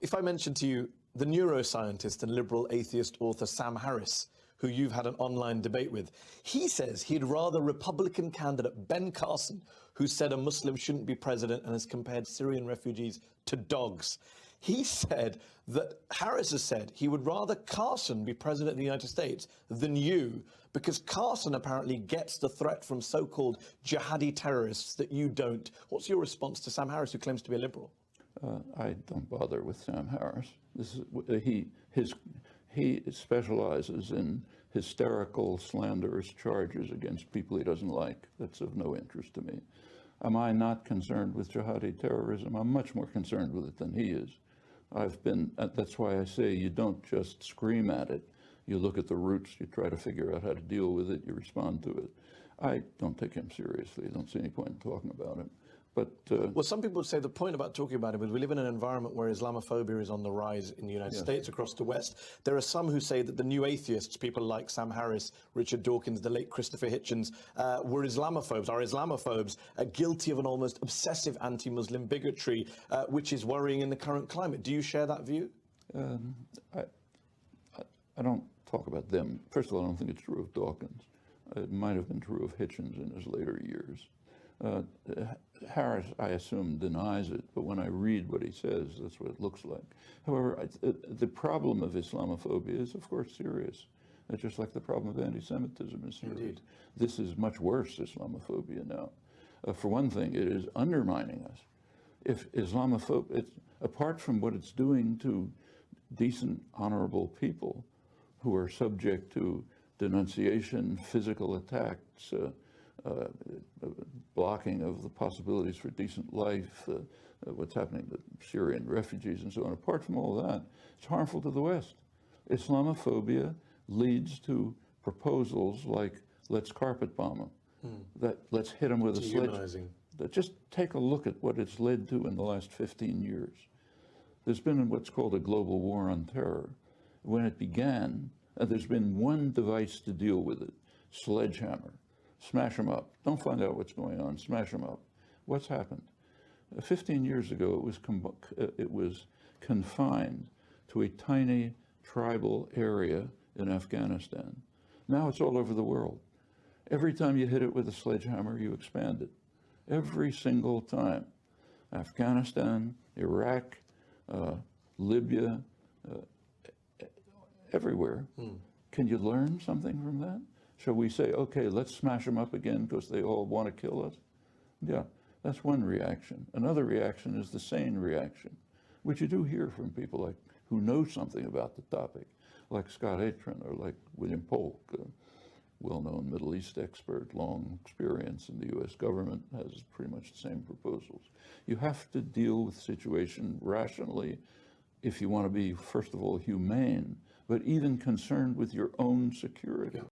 if I mention to you the neuroscientist and liberal atheist author Sam Harris, who you've had an online debate with, he says he'd rather Republican candidate Ben Carson, who said a Muslim shouldn't be president and has compared Syrian refugees to dogs. He said that Harris has said he would rather Carson be president of the United States than you, because Carson apparently gets the threat from so-called jihadi terrorists that you don't. What's your response to Sam Harris, who claims to be a liberal? I don't bother with Sam Harris. This is, he specializes in hysterical, slanderous charges against people he doesn't like. That's of no interest to me. Am I not concerned with jihadi terrorism? I'm much more concerned with it than he is. That's why I say you don't just scream at it. You look at the roots, you try to figure out how to deal with it, you respond to it. I don't take him seriously. I don't see any point in talking about him. But well, some people would say the point about talking about it is we live in an environment where Islamophobia is on the rise in the United States, across the West. There are some who say that the new atheists, people like Sam Harris, Richard Dawkins, the late Christopher Hitchens, are Islamophobes, guilty of an almost obsessive anti-Muslim bigotry, which is worrying in the current climate. Do you share that view? I don't talk about them. First of all, I don't think it's true of Dawkins. It might have been true of Hitchens in his later years. Harris, I assume, denies it, but when I read what he says, that's what it looks like. However, the problem of Islamophobia is, of course, serious. It's just like the problem of anti-Semitism is serious. Indeed. This is much worse, Islamophobia now. For one thing, it is undermining us. If Islamophobia, apart from what it's doing to decent, honorable people who are subject to denunciation, physical attacks, blocking of the possibilities for decent life, what's happening to Syrian refugees and so on. Apart from all that, it's harmful to the West. Islamophobia leads to proposals like, let's carpet bomb them, that let's hit them with a sledgehammer. Just take a look at what it's led to in the last 15 years. There's been what's called a global war on terror. When it began, there's been one device to deal with it, sledgehammer. Smash them up. Don't find out what's going on. Smash them up. What's happened? 15 years ago, it was confined to a tiny tribal area in Afghanistan. Now it's all over the world. Every time you hit it with a sledgehammer, you expand it. Every single time. Afghanistan, Iraq, Libya, everywhere. Can you learn something from that? Shall we say, okay, let's smash them up again because they all want to kill us? Yeah, that's one reaction. Another reaction is the sane reaction, which you do hear from people like who know something about the topic, like Scott Atran or like William Polk, a well-known Middle East expert, long experience in the U.S. government, has pretty much the same proposals. You have to deal with the situation rationally if you want to be, first of all, humane, but even concerned with your own security. Yeah.